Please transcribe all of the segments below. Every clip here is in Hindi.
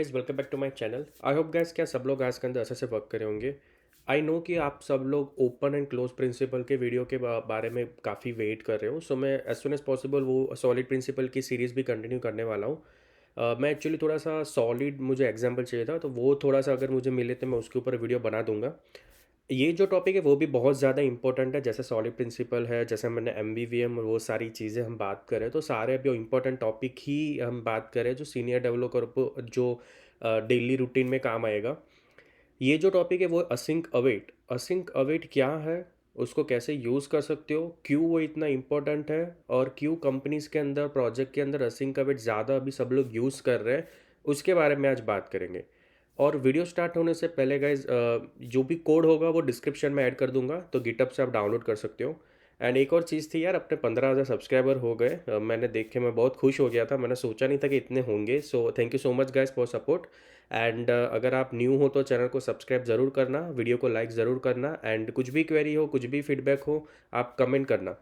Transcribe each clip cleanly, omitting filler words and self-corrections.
Guys welcome back to my channel. I hope guys क्या सब लोग आज के अंदर अच्छे से वर्क करे होंगे। आई नो कि आप सब लोग ओपन एंड क्लोज प्रिंसिपल के वीडियो के बारे में काफ़ी वेट कर रहे हो। सो मैं एज सुन एज पॉसिबल वो सॉलिड प्रिंसिपल की सीरीज़ भी कंटिन्यू करने वाला हूँ। मैं एक्चुअली थोड़ा सा सॉलिड मुझे एग्जांपल चाहिए था, तो वो थोड़ा सा अगर मुझे मिले तो मैं उसके ऊपर वीडियो बना दूंगा। ये जो टॉपिक है वो भी बहुत ज़्यादा इंपॉर्टेंट है, जैसे सॉलिड प्रिंसिपल है, जैसे मैंने एम और वो सारी चीज़ें हम बात करें, तो सारे अभी इंपॉर्टेंट टॉपिक ही हम बात करें जो सीनियर डेवलपर को जो डेली रूटीन में काम आएगा। ये जो टॉपिक है वो असिंक अवेट। असिंक अवेट क्या है, उसको कैसे यूज़ कर सकते हो, क्यों वो इतना इम्पोर्टेंट है, और क्यों कंपनीज के अंदर प्रोजेक्ट के अंदर असिंक अवेट ज़्यादा अभी सब लोग यूज़ कर रहे हैं, उसके बारे में आज बात करेंगे। और वीडियो स्टार्ट होने से पहले गाइज, जो भी कोड होगा वो डिस्क्रिप्शन में ऐड कर दूंगा, तो गिटअप से आप डाउनलोड कर सकते हो। एंड एक और चीज़ थी यार, अपने 15,000 सब्सक्राइबर हो गए। मैंने देख के मैं बहुत खुश हो गया था, मैंने सोचा नहीं था कि इतने होंगे। सो thank you so much guys for support. And अगर आप न्यू हो तो चैनल को सब्सक्राइब ज़रूर करना, वीडियो को लाइक ज़रूर करना, एंड कुछ भी क्वेरी हो, कुछ भी फीडबैक हो, आप कमेंट करना।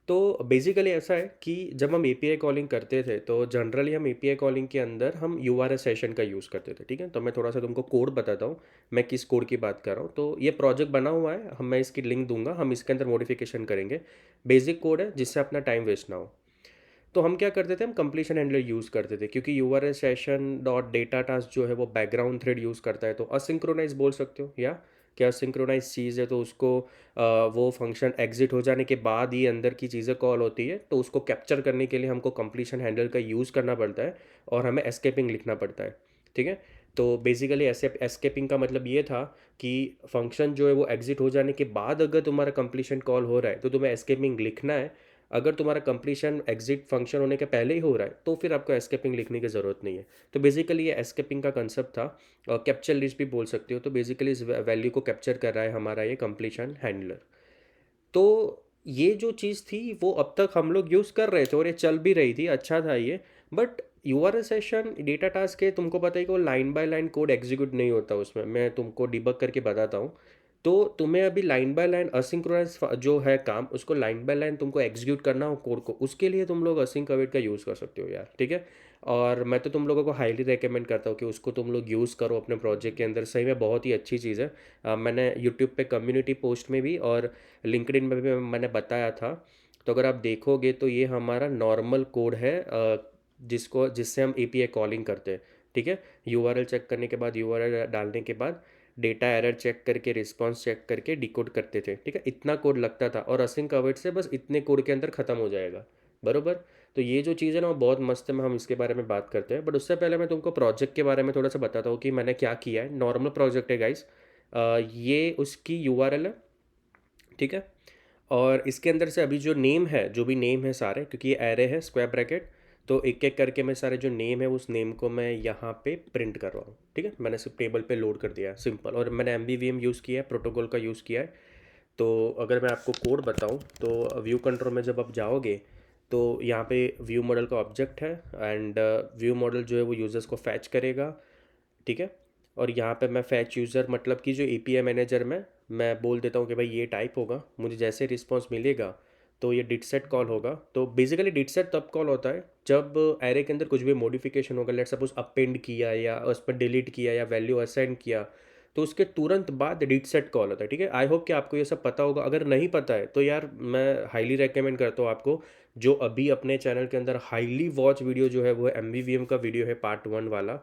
तो बेसिकली ऐसा है कि जब हम एपीआई कॉलिंग करते थे तो जनरली हम एपीआई कॉलिंग के अंदर हम यूआरएस सेशन का यूज़ करते थे। ठीक है, तो मैं थोड़ा सा तुमको कोड बताता हूँ, मैं किस कोड की बात कर रहा हूँ। तो ये प्रोजेक्ट बना हुआ है, मैं इसकी लिंक दूंगा, हम इसके अंदर मॉडिफिकेशन करेंगे। बेसिक कोड है जिससे अपना टाइम वेस्ट ना हो। तो हम क्या करते थे, हम कंप्लीशन हैंडलर यूज़ करते थे, क्योंकि URS session dot data task जो है वो बैकग्राउंड थ्रेड यूज़ करता है। तो असिंक्रोनाइज बोल सकते हो, या क्या असिंक्रोनाइज चीज़ है तो उसको वो फंक्शन एग्जिट हो जाने के बाद ही अंदर की चीज़ें कॉल होती है, तो उसको कैप्चर करने के लिए हमको कंप्लीशन हैंडलर का यूज़ करना पड़ता है, और हमें एस्केपिंग लिखना पड़ता है। ठीक है, तो बेसिकली एस्केपिंग का मतलब ये था कि फंक्शन जो है वो एग्जिट हो जाने के बाद अगर तुम्हारा कंप्लीशन कॉल हो रहा है तो तुम्हें एस्केपिंग लिखना है। अगर तुम्हारा कंप्लीशन एग्जिट फंक्शन होने के पहले ही हो रहा है तो फिर आपको एस्केपिंग लिखने की ज़रूरत नहीं है। तो बेसिकली ये एस्केपिंग का कंसेप्ट था, और कैप्चर लिस्ट भी बोल सकते हो। तो बेसिकली इस वैल्यू को कैप्चर कर रहा है हमारा ये कंप्लीशन हैंडलर। तो ये जो चीज़ थी वो अब तक हम लोग यूज़ कर रहे थे और ये चल भी रही थी, अच्छा था ये। But URL session data task के तुमको पता है कि वो line by line code execute नहीं होता उसमें, मैं तुमको डिबग करके बताता हूँ। तो तुम्हें अभी लाइन बाय लाइन असिंक्रोनस जो है काम, उसको लाइन बाय लाइन तुमको एग्जीक्यूट करना हो कोड को, उसके लिए तुम लोग असिंक अवेट का यूज़ कर सकते हो यार। ठीक है, और मैं तो तुम लोगों को हाईली रेकमेंड करता हूँ कि उसको तुम लोग यूज़ करो अपने प्रोजेक्ट के अंदर, सही में बहुत ही अच्छी चीज़ है। मैंने यूट्यूब पे कम्युनिटी पोस्ट में भी और लिंक्डइन में भी मैंने बताया था। तो अगर आप देखोगे तो ये हमारा नॉर्मल कोड है, जिससे हम एपीआई कॉलिंग करते हैं। ठीक है, यूआरएल चेक करने के बाद, यूआरएल डालने के बाद डेटा एरर चेक करके, रिस्पॉन्स चेक करके डिकोड करते थे। ठीक है, इतना कोड लगता था, और असिंक अवेट से बस इतने कोड के अंदर ख़त्म हो जाएगा। बरोबर। तो ये जो चीज़ है ना वो बहुत मस्त है, हम इसके बारे में बात करते हैं। बट उससे पहले मैं तुमको प्रोजेक्ट के बारे में थोड़ा सा बताता हूँ कि मैंने क्या किया है। नॉर्मल प्रोजेक्ट है गाइस, ये उसकी यूआरएल है। ठीक है, और इसके अंदर से अभी जो नेम है, जो भी नेम है सारे, क्योंकि ये एरे है स्क्वायर ब्रैकेट, तो एक एक करके मैं सारे जो नेम है उस नेम को मैं यहाँ पे प्रिंट कर रहा हूँ। ठीक है, मैंने सिर्फ टेबल पे लोड कर दिया है, सिंपल। और मैंने एम यूज़ किया है, प्रोटोकॉल का यूज़ किया है। तो अगर मैं आपको कोड बताऊँ तो व्यू कंट्रोल में जब आप जाओगे तो यहाँ पे व्यू मॉडल का ऑब्जेक्ट है, एंड व्यू मॉडल जो है वो यूज़र्स को फैच करेगा। ठीक है, और यहाँ पे मैं फैच यूज़र मतलब कि जो एपीआई मैनेजर में मैं बोल देता हूँ कि भाई ये टाइप होगा, मुझे जैसे रिस्पॉन्स मिलेगा तो ये डिट सेट कॉल होगा। तो बेसिकली डिट सेट तब कॉल होता है जब एरे के अंदर कुछ भी मॉडिफिकेशन होगा, लेट सपोज अपेंड किया या उस पर डिलीट किया या वैल्यू असाइन किया, तो उसके तुरंत बाद डिट सेट कॉल होता है। ठीक है, आई होप कि आपको ये सब पता होगा। अगर नहीं पता है तो यार मैं हाईली रेकमेंड करता हूँ आपको, जो अभी अपने चैनल के अंदर हाईली वॉच वीडियो जो है वो एम का वीडियो है, पार्ट 1 वाला।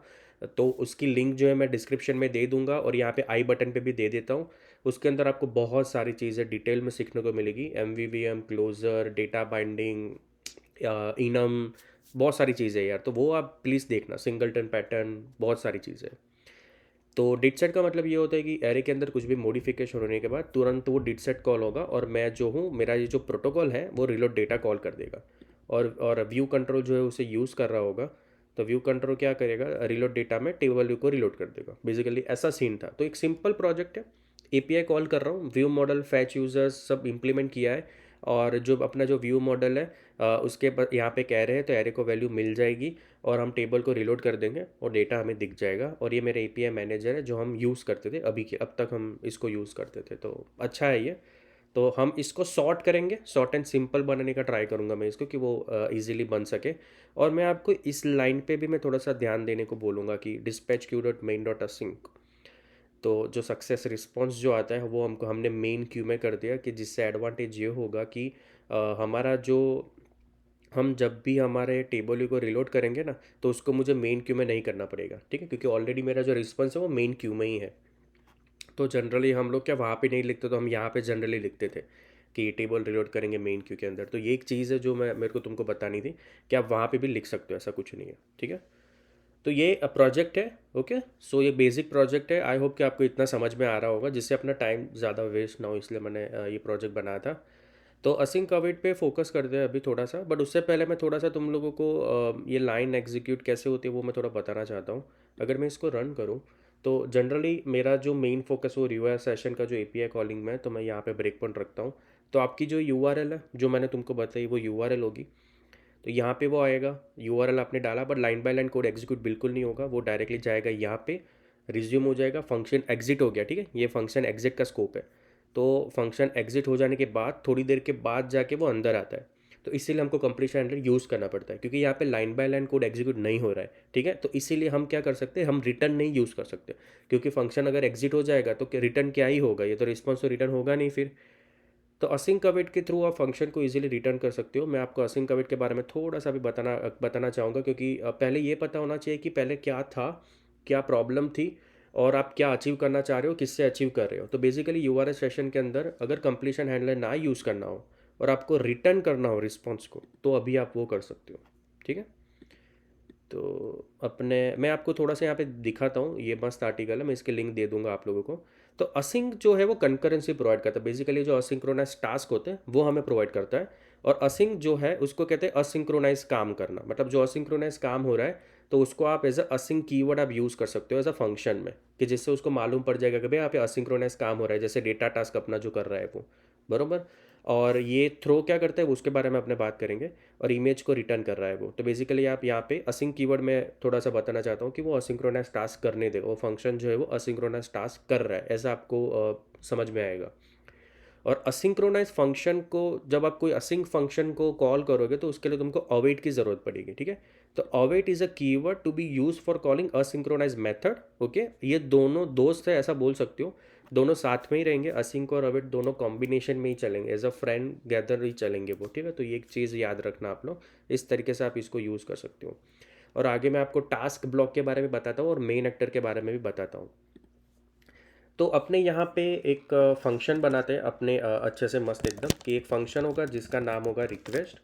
तो उसकी लिंक जो है मैं डिस्क्रिप्शन में दे दूंगा, और यहाँ पे आई बटन पे भी दे देता हूँ। उसके अंदर आपको बहुत सारी चीज़ें डिटेल में सीखने को मिलेगी, एम क्लोजर, डेटा बाइंडिंग, इनम, बहुत सारी चीज़ें यार। तो वो आप प्लीज़ देखना, सिंगलटन पैटर्न, बहुत सारी चीज़ें। तो डिट सेट का मतलब ये होता है कि एरे के अंदर कुछ भी मॉडिफिकेशन होने के बाद तुरंत वो डिट सेट कॉल होगा, और मैं जो हूँ, मेरा ये जो प्रोटोकॉल है वो रिलोड डेटा कॉल कर देगा। और व्यू कंट्रोल जो है उसे यूज़ कर रहा होगा, तो व्यू कंट्रोल क्या करेगा, रिलोड डेटा में टेबल व्यू को रिलोड कर देगा। बेसिकली ऐसा सीन था। तो एक सिंपल प्रोजेक्ट है, एपीआई कॉल कर रहा हूँ, व्यू मॉडल, फैच यूजर्स सब इंप्लीमेंट किया है। और जो अपना जो व्यू मॉडल है, उसके यहाँ पे कह रहे हैं तो एरे को वैल्यू मिल जाएगी, और हम टेबल को रिलोड कर देंगे और डेटा हमें दिख जाएगा। और ये मेरा एपीआई मैनेजर है जो हम यूज़ करते थे, अभी के अब तक हम इसको यूज़ करते थे, तो अच्छा है ये। तो हम इसको सॉर्ट करेंगे, सॉर्ट एंड सिंपल बनाने का ट्राई करूँगा मैं इसको, कि वो इजीली बन सके। और मैं आपको इस लाइन पे भी मैं थोड़ा सा ध्यान देने को बोलूँगा कि dispatch Q dot main dot async. तो जो सक्सेस रिस्पॉन्स जो आता है वो हमने मेन क्यू में कर दिया, कि जिससे एडवांटेज ये होगा कि हमारा जो हम जब भी हमारे टेबल को रिलोड करेंगे ना, तो उसको मुझे मेन क्यू में नहीं करना पड़ेगा, ठीक है, क्योंकि ऑलरेडी मेरा जो रिस्पॉन्स है वो मेन क्यू में ही है। तो जनरली हम लोग क्या वहाँ पे नहीं लिखते, तो हम यहाँ पे जनरली लिखते थे कि टेबल रिलोड करेंगे मेन क्यू के अंदर। तो ये एक चीज़ है जो मैं मेरे को तुमको बतानी थी, कि आप वहाँ पे भी लिख सकते हो, ऐसा कुछ नहीं है, ठीक है। तो ये प्रोजेक्ट है, ओके। सो ये बेसिक प्रोजेक्ट है, आई होप कि आपको इतना समझ में आ रहा होगा, जिससे अपना टाइम ज़्यादा वेस्ट ना हो, इसलिए मैंने ये प्रोजेक्ट बनाया था। तो असिंक अवेट पे फोकस करते हैं अभी थोड़ा सा, बट उससे पहले मैं थोड़ा सा तुम लोगों को ये लाइन एग्जीक्यूट कैसे होती है वो मैं थोड़ा बताना चाहता हूँ। अगर मैं इसको रन करूँ, तो जनरली मेरा जो मेन फोकस वो रिवर्स सेशन का जो एपीआई कॉलिंग में है, तो मैं यहाँ पे ब्रेक पॉइंट रखता हूँ। तो आपकी जो यूआरएल है जो मैंने तुमको बताई वो यूआरएल होगी। तो यहाँ पे वो आएगा, यूआरएल आपने डाला, but line by line code execute बिल्कुल नहीं होगा, वो डायरेक्टली जाएगा यहाँ पे, रिज्यूम हो जाएगा, फंक्शन एग्जिट हो गया, ठीक है, ये फंक्शन एग्जिट का स्कोप है। तो फंक्शन एग्जिट हो जाने के बाद थोड़ी देर के बाद जाके वो अंदर आता है। तो इसीलिए हमको कंप्लीशन हैंडलर यूज़ करना पड़ता है, क्योंकि यहाँ पे line by line code execute नहीं हो रहा है, ठीक है। तो इसीलिए हम क्या कर सकते हैं, हम रिटर्न नहीं यूज़ कर सकते, क्योंकि फंक्शन अगर एग्जिट हो जाएगा तो रिटर्न क्या ही होगा, ये तो रिस्पॉन्स तो रिटर्न होगा नहीं फिर। तो असिंक अवेट के थ्रू आप फंक्शन को इजीली रिटर्न कर सकते हो। मैं आपको असिंक अवेट के बारे में थोड़ा सा भी बताना चाहूँगा, क्योंकि पहले ये पता होना चाहिए कि पहले क्या था, क्या प्रॉब्लम थी, और आप क्या अचीव करना चाह रहे हो, किससे अचीव कर रहे हो। तो बेसिकली यूआरएस सेशन के अंदर अगर कंप्लीशन हैंडलर ना यूज़ करना हो और आपको रिटर्न करना हो रिस्पॉन्स को, तो अभी आप वो कर सकते हो, ठीक है। तो अपने मैं आपको थोड़ा सा यहाँ पे दिखाता हूँ, ये मस्त आर्टिकल है, मैं इसके लिंक दे दूंगा आप लोगों को। तो असिंक जो है वो कंकरेंसी प्रोवाइड करता है, बेसिकली जो असिंक्रोनाइज टास्क होते हैं वो हमें प्रोवाइड करता है। और असिंक जो है उसको कहते हैं असिंक्रोनाइज काम करना, मतलब जो असिंक्रोनाइज काम हो रहा है, तो उसको आप एज अ असिंक कीवर्ड आप यूज़ कर सकते हो एज अ फंक्शन में, कि जिससे उसको मालूम पड़ जाएगा कि भाई यहाँ पे असिंक्रोनाइज काम हो रहा है, जैसे डेटा टास्क अपना जो कर रहा है वो, बरोबर। और ये थ्रो क्या करता है उसके बारे में अपने बात करेंगे। और इमेज को रिटर्न कर रहा है वो। तो बेसिकली आप यहाँ पे असिंक कीवर्ड में थोड़ा सा बताना चाहता हूँ कि वो असिंक्रोनाइज टास्क करने दे, वो फंक्शन जो है वो असिंक्रोनाइज टास्क कर रहा है, ऐसा आपको समझ में आएगा। और असिंक्रोनाइज फंक्शन को, जब आप कोई असिंक फंक्शन को कॉल करोगे तो उसके लिए तुमको अवेट की ज़रूरत पड़ेगी, ठीक है। तो await is a keyword to be used for calling asynchronous method, okay. ये दोनों दोस्त है ऐसा बोल सकते हो, दोनों साथ में ही रहेंगे, असिंक और अवेट दोनों कॉम्बिनेशन में ही चलेंगे, एज अ फ्रेंड गैदर ही चलेंगे वो, ठीक है। तो ये एक चीज़ याद रखना आप लोग, इस तरीके से आप इसको यूज़ कर सकते हो। और आगे मैं आपको टास्क ब्लॉक के बारे में बताता हूँ और मेन एक्टर के बारे में भी बताता हूँ। तो अपने यहाँ पे एक फंक्शन बनाते हैं अपने अच्छे से मस्त एकदम, कि एक फंक्शन होगा जिसका नाम होगा रिक्वेस्ट,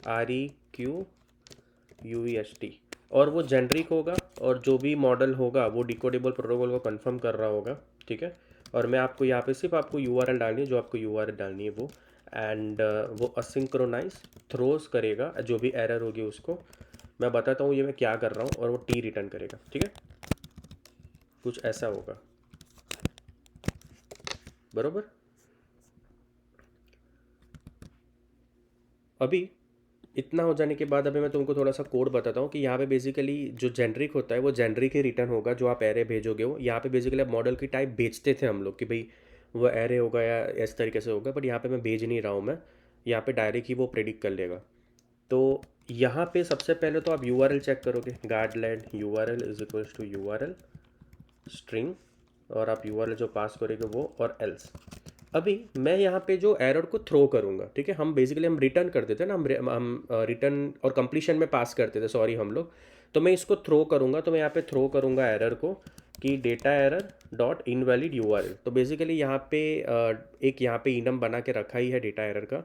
REQUEST। और वो जेनरिक होगा, और जो भी मॉडल होगा वो डिकोडेबल प्रोटोकॉल को कंफर्म कर रहा होगा, ठीक है। और मैं आपको यहाँ पे सिर्फ आपको यूआरएल डालनी है, जो आपको यूआरएल डालनी है वो। एंड वो असिंक्रोनाइज थ्रोस करेगा, जो भी एरर होगी उसको मैं बताता हूँ ये मैं क्या कर रहा हूँ, और वो टी रिटर्न करेगा, ठीक है। कुछ ऐसा होगा, बरोबर। अभी इतना हो जाने के बाद अभी मैं तुमको थोड़ा सा कोड बताता हूँ, कि यहाँ पे बेसिकली जो जेनरिक होता है वो जेनरिक ही रिटर्न होगा, जो आप एरे भेजोगे वो। यहाँ पे बेसिकली आप मॉडल की टाइप भेजते थे हम लोग, कि भाई वो एरे होगा या इस तरीके से होगा, बट यहाँ पे मैं भेज नहीं रहा हूँ, मैं यहाँ पे डायरेक्ट ही वो प्रेडिक्ट कर लेगा। तो यहाँ पे सबसे पहले तो आप यूआरएल चेक करोगे, गार्डलैंड URL is equals to URL string, और आप यूआरएल जो पास करोगे वो, और एल्स। अभी मैं यहाँ पे जो एरर को थ्रो करूँगा, ठीक है, हम बेसिकली हम रिटर्न करते थे ना, हम रिटर्न और कंप्लीशन में पास करते थे, सॉरी हम लोग। तो मैं इसको थ्रो करूँगा, तो मैं यहाँ पे थ्रो करूँगा एरर को, कि data error dot invalid URL. तो बेसिकली यहाँ पे एक यहाँ पे इनम बना के रखा ही है डेटा एरर का।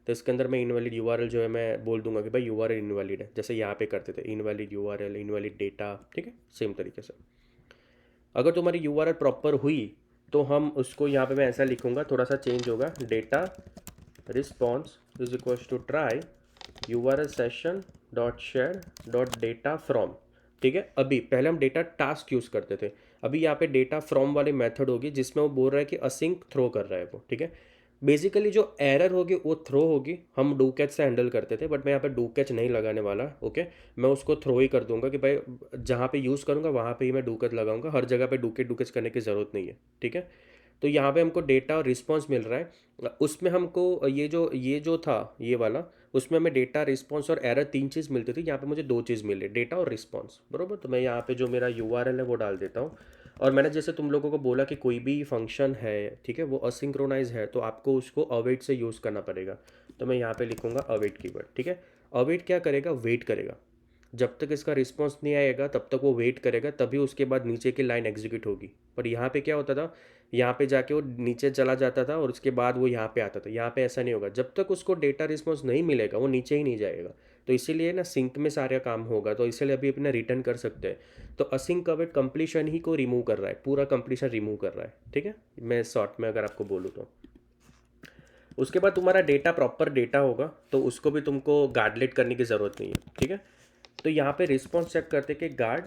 तो इसके अंदर मैं इनवैलिड यूआरएल जो है मैं बोल दूंगा कि भाई यूआरएल इनवैलिड है, जैसे यहाँ पे करते थे इनवैलिड यूआरएल इनवैलिड डेटा, ठीक है, सेम तरीके से। अगर तुम्हारी यूआरएल प्रॉपर हुई, तो हम उसको यहाँ पे मैं ऐसा लिखूँगा, थोड़ा सा चेंज होगा, data response is equals to try URL session dot share dot data from, ठीक है। अभी पहले हम डेटा टास्क यूज़ करते थे, अभी यहाँ पे डेटा फ्रॉम वाली मेथड होगी, जिसमें वो बोल रहा है कि असिंक थ्रो कर रहा है वो, ठीक है। बेसिकली जो एरर होगी वो थ्रो होगी, हम डू कैच से हैंडल करते थे, बट मैं यहाँ पे डू कैच नहीं लगाने वाला, ओके। मैं उसको थ्रो ही कर दूंगा, कि भाई जहाँ पे यूज़ करूँगा वहाँ पे ही मैं डू कैच लगाऊंगा, हर जगह पे डू कैच करने की ज़रूरत नहीं है, ठीक है। तो यहाँ पे हमको डेटा और रिस्पॉन्स मिल रहा है। उसमें हमको ये जो था ये वाला, उसमें हमें डेटा, रिस्पॉन्स और एरर 3 चीज़ मिलती थी। यहाँ पे मुझे 2 चीज़ मिले, डेटा और रिस्पॉन्स, बरोबर। तो मैं यहाँ पे जो मेरा यूआरएल है वो डाल देता हूँ। और मैंने जैसे तुम लोगों को बोला कि कोई भी फंक्शन है, ठीक है, वो असिंक्रोनाइज है, तो आपको उसको अवेट से यूज़ करना पड़ेगा। तो मैं यहाँ पे लिखूँगा अवेट कीवर्ड, ठीक है। अवेट क्या करेगा, वेट करेगा। जब तक इसका रिस्पॉन्स नहीं आएगा तब तक वो वेट करेगा, तभी उसके बाद नीचे की लाइन एग्जीक्यूट होगी। पर यहाँ पे क्या होता था, यहाँ पे जाके वो नीचे चला जाता था और उसके बाद वो यहाँ पे आता था। यहाँ पे ऐसा नहीं होगा, जब तक उसको डेटा रिस्पॉन्स नहीं मिलेगा वो नीचे ही नहीं जाएगा। तो इसीलिए ना सिंक में सारा काम होगा, तो इसीलिए अभी अपने रिटर्न कर सकते हैं। तो असिंक अवेट कंप्लीशन ही को रिमूव कर रहा है, पूरा कंप्लीशन रिमूव कर रहा है, ठीक है। मैं शॉर्ट में अगर आपको बोलूँ तो उसके बाद तुम्हारा डेटा प्रॉपर डेटा होगा, तो उसको भी तुमको गार्डलेट करने की ज़रूरत नहीं है, ठीक है। तो यहाँ पे रिस्पॉन्स चेक करते कि गार्ड,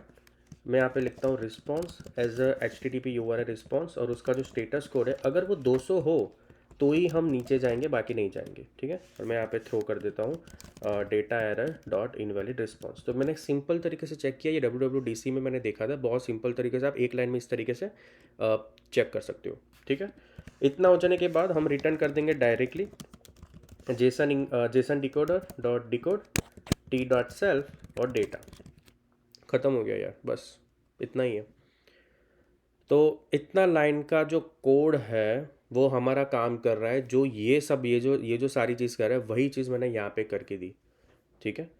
मैं यहाँ पे लिखता हूँ response as a H T T P U R A response, और उसका जो स्टेटस कोड है अगर वो 200 हो तो ही हम नीचे जाएंगे, बाकी नहीं जाएंगे, ठीक है। और मैं यहाँ पे थ्रो कर देता हूँ data error dot invalid response. तो मैंने सिंपल तरीके से चेक किया, ये WWDC में मैंने देखा था, बहुत सिंपल तरीके से आप एक लाइन में इस तरीके से चेक कर सकते हो, ठीक है। इतना हो जाने के बाद हम रिटर्न कर देंगे directly Jason decoder dot decode T dot self और डेटा। ख़त्म हो गया यार, बस इतना ही है। तो इतना लाइन का जो कोड है वो हमारा काम कर रहा है, जो ये सब ये जो सारी चीज़ कर रहा है वही चीज़ मैंने यहाँ पे करके दी, ठीक है।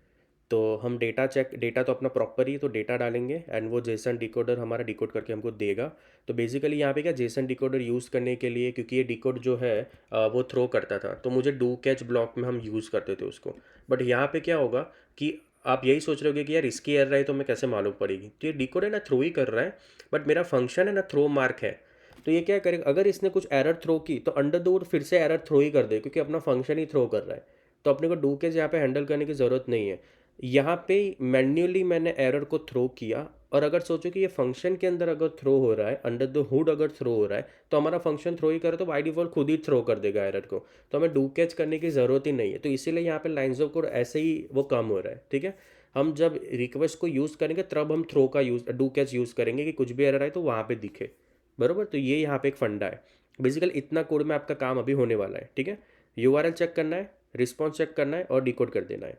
तो हम डेटा तो अपना प्रॉपर ही तो डेटा डालेंगे एंड वो जेसन डिकोडर हमारा डिकोड करके हमको देगा। तो बेसिकली यहाँ पे क्या, जेसन डिकोडर यूज़ करने के लिए, क्योंकि ये डिकोड जो है वो थ्रो करता था, तो मुझे डू कैच ब्लॉक में हम यूज़ करते थे उसको। बट यहाँ पे क्या होगा कि आप यही सोच रहे होगे कि यार इसकी एरर है तो मैं कैसे मालूम पड़ेगी। तो ये डिकोड है ना थ्रो ही कर रहा है, बट मेरा फंक्शन है ना थ्रो मार्क है। तो ये क्या करेगा, अगर इसने कुछ एरर थ्रो की तो अंडर द वुड फिर से एरर थ्रो ही कर दे, क्योंकि अपना फंक्शन ही थ्रो कर रहा है। तो अपने को डू केस यहाँ पे हैंडल करने की ज़रूरत नहीं है। यहाँ पे मैन्युअली मैंने एरर को थ्रो किया, और अगर सोचो कि ये फंक्शन के अंदर अगर थ्रो हो रहा है, अंडर द हुड अगर थ्रो हो रहा है, तो हमारा फंक्शन थ्रो ही करे तो बाई डिफॉल्ट खुद ही थ्रो कर देगा एरर को। तो हमें डू कैच करने की ज़रूरत ही नहीं है। तो इसीलिए यहाँ पे लाइन्स ऑफ कोड ऐसे ही वो कम हो रहा है, ठीक है। हम जब रिक्वेस्ट को यूज़ करेंगे तब हम थ्रो का यूज़, डू कैच यूज़ करेंगे कि कुछ भी एरर आए तो वहाँ पे दिखे, बरोबर। तो ये यहाँ पे एक फंडा है। बेसिकली इतना कोड में आपका काम अभी होने वाला है, ठीक है। यूआरएल चेक करना है, रिस्पॉन्स चेक करना है और डिकोड कर देना है।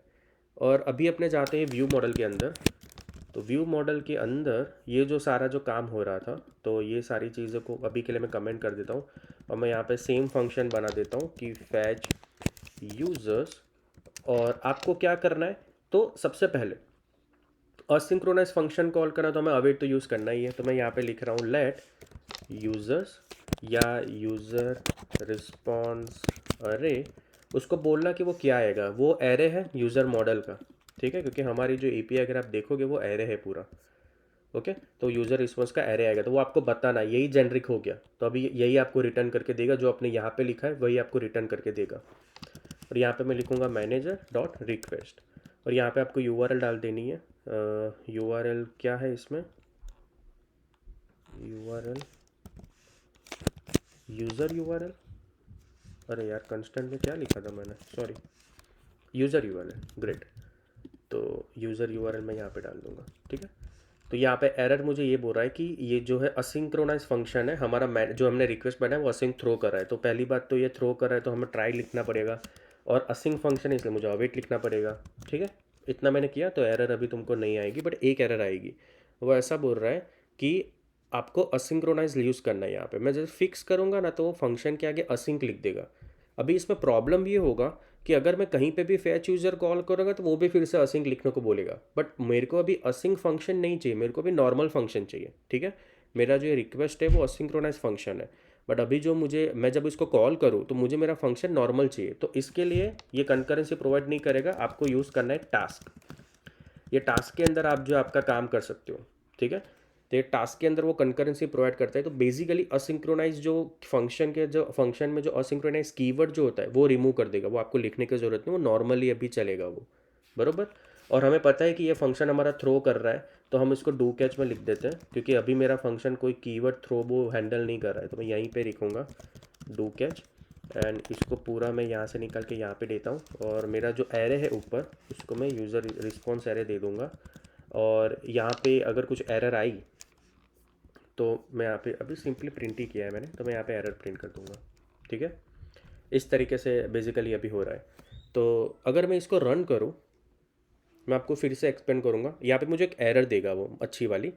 और अभी अपने जाते हैं व्यू मॉडल के अंदर। तो व्यू मॉडल के अंदर ये जो सारा जो काम हो रहा था, तो ये सारी चीज़ों को अभी के लिए मैं कमेंट कर देता हूँ। और मैं यहाँ पे सेम फंक्शन बना देता हूँ कि फैच यूज़र्स। और आपको क्या करना है, तो सबसे पहले असिंक्रोनस फंक्शन कॉल करना, तो हमें अवेट तो यूज़ करना ही है। तो मैं यहाँ पे लिख रहा हूँ लेट यूज़र्स या यूज़र रिस्पॉन्स अरे। उसको बोलना कि वो क्या आएगा, वो एरे है यूज़र मॉडल का, ठीक है, क्योंकि हमारी जो एपीआई अगर आप देखोगे वो एरे है पूरा, ओके। तो यूज़र रिस्पॉन्स का एरे आएगा, तो वो आपको बताना, यही जेनरिक हो गया। तो अभी यही आपको रिटर्न करके देगा, जो आपने यहाँ पे लिखा है वही आपको रिटर्न करके देगा। और यहाँ पे मैं लिखूँगा मैनेजर डॉट रिक्वेस्ट, और यहाँ पे आपको यूआरएल डाल देनी है। यूआरएल क्या है इसमें, यूआरएल यूज़र यूआरएल, अरे यार कंस्टेंट में क्या लिखा था मैंने, सॉरी, यूज़र यूआरएल, ग्रेट। तो यूज़र यूआरएल मैं यहाँ पे डाल दूँगा, ठीक है। तो यहाँ पे एरर मुझे ये बोल रहा है कि ये जो है असिंक्रोनाइज फंक्शन है हमारा, जो हमने रिक्वेस्ट बनाया वो असिंक थ्रो कर रहा है। तो पहली बात तो ये थ्रो कर रहा है तो हमें ट्राई लिखना पड़ेगा, और असिंक फंक्शन है इसलिए मुझे अवेट लिखना पड़ेगा, ठीक है। इतना मैंने किया तो एरर अभी तुमको नहीं आएगी, बट एक एरर आएगी। वो ऐसा बोल रहा है कि आपको असिंक्रोनाइज यूज़ करना है। यहाँ पे मैं जैसे फिक्स करूँगा ना तो वो फंक्शन के आगे असिंक लिख देगा। अभी इसमें प्रॉब्लम ये होगा कि अगर मैं कहीं पे भी फैच यूज़र कॉल करूँगा तो वो भी फिर से असिंक लिखने को बोलेगा, बट मेरे को अभी असिंक फंक्शन नहीं चाहिए, मेरे को अभी नॉर्मल फंक्शन चाहिए, ठीक है। मेरा जो ये रिक्वेस्ट है वो असिंक्रोनाइज फंक्शन है, बट अभी जो मुझे, मैं जब इसको कॉल करूँ तो मुझे मेरा फंक्शन नॉर्मल चाहिए। तो इसके लिए ये कंकरेंसी प्रोवाइड नहीं करेगा, आपको यूज़ करना है टास्क। ये टास्क के अंदर आप जो आपका काम कर सकते हो, ठीक है। तो ये टास्क के अंदर वो कंकरेंसी प्रोवाइड करता है। तो बेसिकली असिंक्रोनाइज जो फंक्शन में जो असिंक्रोनाइज कीवर्ड जो होता है वो रिमूव कर देगा, वो आपको लिखने की ज़रूरत नहीं, वो नॉर्मली अभी चलेगा वो, बरोबर। और हमें पता है कि ये फंक्शन हमारा थ्रो कर रहा है, तो हम इसको डू कैच में लिख देते हैं, क्योंकि अभी मेरा फंक्शन कोई कीवर्ड थ्रो वो हैंडल नहीं कर रहा है। तो मैं यहीं पे लिखूँगा डू कैच, एंड इसको पूरा मैं यहाँ से निकाल के यहाँ पे देता हूँ, और मेरा जो एरे है ऊपर उसको मैं यूज़र रिस्पॉन्स एरे दे दूँगा। और यहाँ पे अगर कुछ एरर आई तो मैं यहाँ पे अभी सिंपली प्रिंट ही किया है मैंने, तो मैं यहाँ पे एरर प्रिंट कर दूंगा। ठीक है, इस तरीके से बेसिकली अभी हो रहा है। तो अगर मैं इसको रन करूँ, मैं आपको फिर से एक्सप्लेन करूँगा। यहाँ पे मुझे एक एरर देगा वो अच्छी वाली,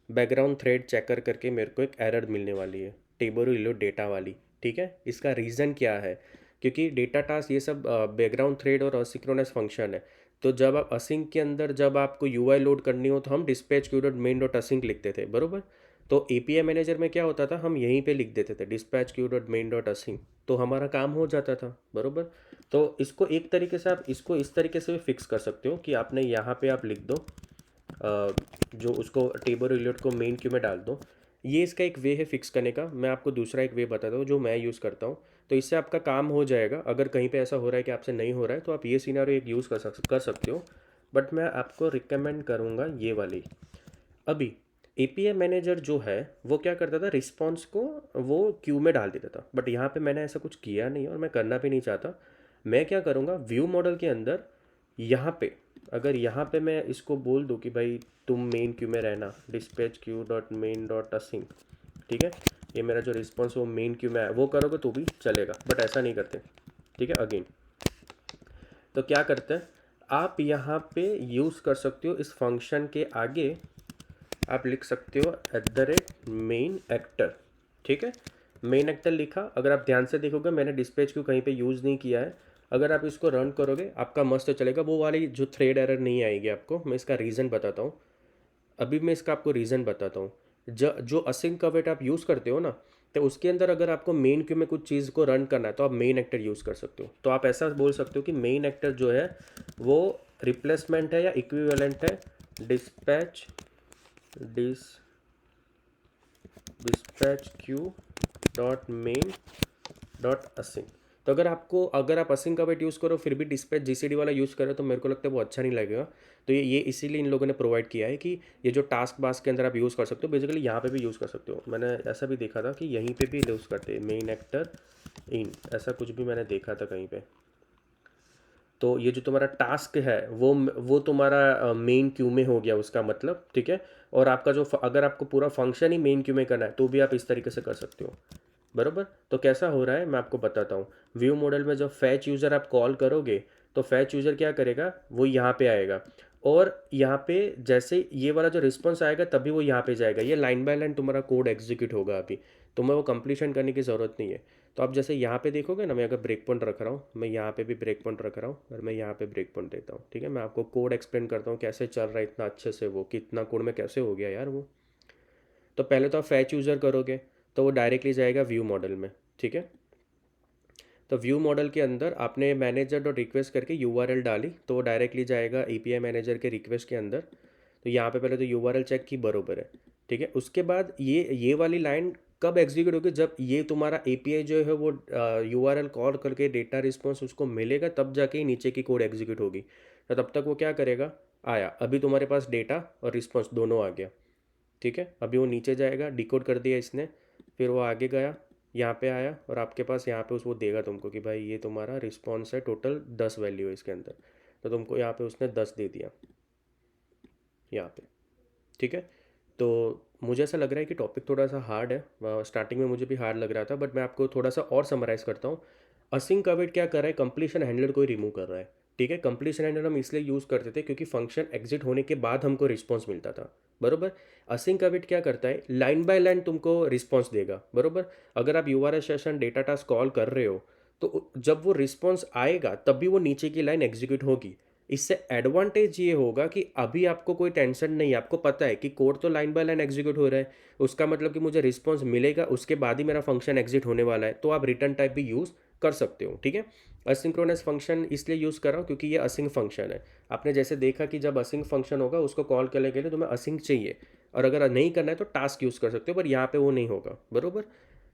बैकग्राउंड थ्रेड चेकर करके मेरे को एक एरर मिलने वाली है, टेबल रिलोड डेटा वाली। ठीक है, इसका रीज़न क्या है, क्योंकि डेटा टास्क ये सब बैकग्राउंड थ्रेड और असिंक्रोनस फंक्शन है। तो जब आप असिंक के अंदर जब आपको यूआई लोड करनी हो तो हम dispatch Q dot main dot async लिखते थे, बरोबर। तो एपीआई मैनेजर में क्या होता था, हम यहीं पे लिख देते थे dispatch Q dot main dot async, तो हमारा काम हो जाता था, बरोबर। तो इसको एक तरीके से आप इसको इस तरीके से भी फिक्स कर सकते हो कि आपने यहाँ पे आप लिख दो जो उसको टेबल रिलेट को मेन क्यू में डाल दो। ये इसका एक वे है फिक्स करने का। मैं आपको दूसरा एक वे बताता हूँ जो मैं यूज़ करता हूँ, तो इससे आपका काम हो जाएगा। अगर कहीं पे ऐसा हो रहा है कि आपसे नहीं हो रहा है तो आप ये सिनेरियो एक यूज़ कर सकते हो, बट मैं आपको रिकमेंड करूँगा ये वाली। अभी एपीआई मैनेजर जो है वो क्या करता था, रिस्पॉन्स को वो क्यू में डाल देता था, बट यहाँ पे मैंने ऐसा कुछ किया नहीं और मैं करना भी नहीं चाहता। मैं क्या करूँगा, व्यू मॉडल के अंदर यहाँ पे अगर यहाँ पे मैं इसको बोल दूँ कि भाई तुम मेन क्यू में रहना, dispatch Q dot main dot async. ठीक है, ये मेरा जो रिस्पॉन्स वो मेन क्यू में है, वो करोगे तो भी चलेगा, बट ऐसा नहीं करते। ठीक है, अगेन तो क्या करते हैं, आप यहाँ पे यूज़ कर सकते हो इस फंक्शन के आगे आप लिख सकते हो @main एक्टर। ठीक है, मेन एक्टर लिखा। अगर आप ध्यान से देखोगे मैंने डिस्पैच क्यू कहीं पे यूज़ नहीं किया है। अगर आप इसको रन करोगे आपका मस्त चलेगा, वो वाली जो थ्रेड एरर नहीं आएगी आपको। मैं इसका रीज़न बताता हूँ, अभी मैं इसका आपको रीज़न बताता हूँ। जो असिंक कवेट आप यूज़ करते हो ना, तो उसके अंदर अगर आपको मेन क्यू में कुछ चीज़ को रन करना है तो आप मेन एक्टर यूज़ कर सकते हो। तो आप ऐसा बोल सकते हो कि मेन एक्टर जो है वो रिप्लेसमेंट है या इक्विवेलेंट है dispatch dispatch Q dot main dot async. तो अगर आप असिंक का वेट यूज़ करो फिर भी डिस्पैच जीसीडी वाला यूज़ करो तो मेरे को लगता है वो अच्छा नहीं लगेगा। तो ये इसीलिए इन लोगों ने प्रोवाइड किया है कि ये जो टास्क बास के अंदर आप यूज़ कर सकते हो, बेसिकली यहाँ पे भी यूज़ कर सकते हो। मैंने ऐसा भी देखा था कि यहीं पे भी यूज़ करते हैं, मेन एक्टर इन, ऐसा कुछ भी मैंने देखा था कहीं पे। तो ये जो तुम्हारा टास्क है वो तुम्हारा मेन क्यू में हो गया उसका मतलब। ठीक है, और आपका जो अगर आपको पूरा फंक्शन ही मेन क्यू में करना है तो भी आप इस तरीके से कर सकते हो, बरोबर। तो कैसा हो रहा है मैं आपको बताता हूँ। व्यू मॉडल में जब फैच यूज़र आप कॉल करोगे तो फैच यूज़र क्या करेगा, वो यहाँ पे आएगा, और यहाँ पे जैसे ये वाला जो रिस्पॉन्स आएगा तभी वो यहाँ पे जाएगा। ये लाइन बाय लाइन तुम्हारा कोड एग्जीक्यूट होगा अभी, तुम्हें वो कंप्लीशन करने की ज़रूरत नहीं है। तो आप जैसे यहाँ पे देखोगे ना, मैं अगर ब्रेक पॉइंट रख रहा हूँ, मैं यहाँ पे भी ब्रेक पॉइंट रख रहा हूँ और मैं यहाँ पे ब्रेक पॉइंट देता हूँ। ठीक है, मैं आपको कोड एक्सप्लेन करता हूँ कैसे चल रहा है इतना अच्छे से, वो कितना कोड में कैसे हो गया यार वो। तो पहले तो आप फैच यूज़र करोगे तो वो डायरेक्टली जाएगा व्यू मॉडल में। ठीक है, तो व्यू मॉडल के अंदर आपने मैनेजर डॉट रिक्वेस्ट करके यूआरएल डाली तो वो डायरेक्टली जाएगा एपीआई मैनेजर के रिक्वेस्ट के अंदर। तो यहाँ पे पहले तो यूआरएल चेक की बरोबर है। ठीक है, उसके बाद ये वाली लाइन कब एग्जीक्यूट होगी, जब ये तुम्हारा एपीआई जो है वो यूआरएल कॉल करके डेटा रिस्पॉन्स उसको मिलेगा तब जाके ही नीचे की कोड एग्जीक्यूट होगी। तो तब तक वो क्या करेगा, आया अभी तुम्हारे पास डेटा और रिस्पॉन्स दोनों आ गया। ठीक है, अभी वो नीचे जाएगा, डिकोड कर दिया इसने, फिर वो आगे गया, यहाँ पे आया और आपके पास यहाँ पे वो देगा तुमको कि भाई ये तुम्हारा रिस्पॉन्स है, टोटल 10 वैल्यू है इसके अंदर। तो तुमको यहाँ पे उसने 10 दे दिया यहाँ पे। ठीक है, तो मुझे ऐसा लग रहा है कि टॉपिक थोड़ा सा हार्ड है, स्टार्टिंग में मुझे भी हार्ड लग रहा था, बट मैं आपको थोड़ा सा और समराइज़ करता हूँ। असिंक अवेट क्या कर रहा है, कंप्लीशन हैंडलर को ही रिमूव कर रहा है। ठीक है, कंप्लीशन हैंडलर हम इसलिए यूज़ करते थे क्योंकि फंक्शन एग्जिट होने के बाद हमको रिस्पॉन्स मिलता था, बरोबर। असिंक अवेट क्या करता है, लाइन बाय लाइन तुमको रिस्पॉन्स देगा, बरोबर। अगर आप URL session data task call कर रहे हो तो जब वो रिस्पॉन्स आएगा तभी वो नीचे की लाइन एग्जीक्यूट होगी। इससे एडवांटेज ये होगा कि अभी आपको कोई टेंशन नहीं है, आपको पता है कि कोड तो लाइन बाय लाइन एग्जीक्यूट हो रहा है, उसका मतलब कि मुझे रिस्पॉन्स मिलेगा उसके बाद ही मेरा फंक्शन एग्जिट होने वाला है, तो आप रिटर्न टाइप भी यूज़ कर सकते हो। ठीक है, असिंक्रोनस फंक्शन इसलिए यूज़ कर रहा हूँ क्योंकि ये असिंक फंक्शन है। आपने जैसे देखा कि जब असिंक फंक्शन होगा उसको कॉल करने के लिए तुम्हें असिंक चाहिए, और अगर नहीं करना है तो टास्क यूज़ कर सकते हो, पर यहाँ पे वो नहीं होगा, बरोबर।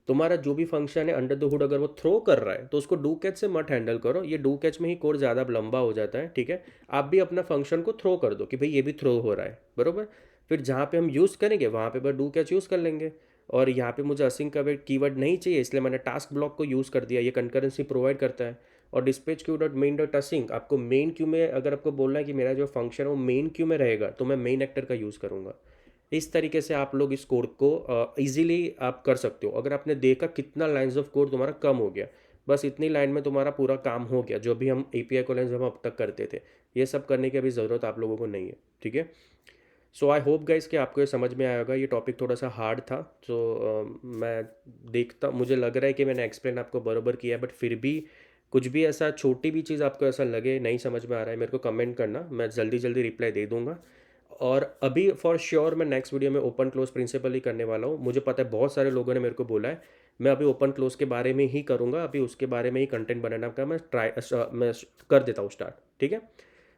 तुम्हारा जो भी फंक्शन है अंडर द हुड अगर वो थ्रो कर रहा है तो उसको डू कैच से मत हैंडल करो, ये डू कैच में ही कोड ज़्यादा लंबा हो जाता है। ठीक है, आप भी अपना फंक्शन को थ्रो कर दो कि भाई ये भी थ्रो हो रहा है, बरोबर। फिर जहाँ पे हम यूज़ करेंगे वहाँ पे बस डू कैच यूज़ कर लेंगे। और यहाँ पे मुझे असिंक का वेट कीवर्ड नहीं चाहिए इसलिए मैंने टास्क ब्लॉक को यूज़ कर दिया, ये कंकरेंसी प्रोवाइड करता है। और dispatch Q dot main dot async, आपको मेन क्यू में अगर आपको बोलना है कि मेरा जो फंक्शन है वो मेन क्यू में रहेगा तो मैं मेन एक्टर का यूज़ करूँगा। इस तरीके से आप लोग इस कोड को ईज़िली आप कर सकते हो। अगर आपने देखा कितना लाइन्स ऑफ कोड तुम्हारा कम हो गया, बस इतनी लाइन में तुम्हारा पूरा काम हो गया, जो भी हम एपीआई कॉलिंग्स हम अब तक करते थे। ये सब करने की अभी ज़रूरत आप लोगों को नहीं है, ठीक है? सो आई होप गाइस कि आपको ये समझ में आया होगा। ये टॉपिक थोड़ा सा हार्ड था, तो मैं देखता मुझे लग रहा है कि मैंने एक्सप्लेन आपको बराबर किया है, बट फिर भी कुछ भी ऐसा छोटी भी चीज़ आपको ऐसा लगे नहीं समझ में आ रहा है, मेरे को कमेंट करना, मैं जल्दी जल्दी रिप्लाई दे दूंगा। और अभी फॉर श्योर मैं नेक्स्ट वीडियो में ओपन क्लोज प्रिंसिपल ही करने वाला हूँ। मुझे पता है बहुत सारे लोगों ने मेरे को बोला है, मैं अभी ओपन क्लोज के बारे में ही करूँगा, अभी उसके बारे में ही कंटेंट बनाना का मैं कर देता हूँ स्टार्ट, ठीक है?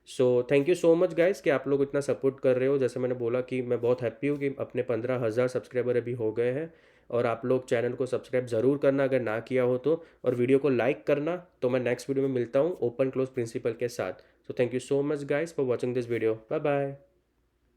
सो thank you so much guys कि आप लोग इतना सपोर्ट कर रहे हो। जैसे मैंने बोला कि मैं बहुत हैप्पी हूँ कि अपने 15,000 सब्सक्राइबर अभी हो गए हैं। और आप लोग चैनल को सब्सक्राइब ज़रूर करना अगर ना किया हो तो, और वीडियो को लाइक करना। तो मैं नेक्स्ट वीडियो में मिलता हूँ ओपन क्लोज प्रिंसिपल के साथ। So thank you so much guys for watching this video. Bye bye.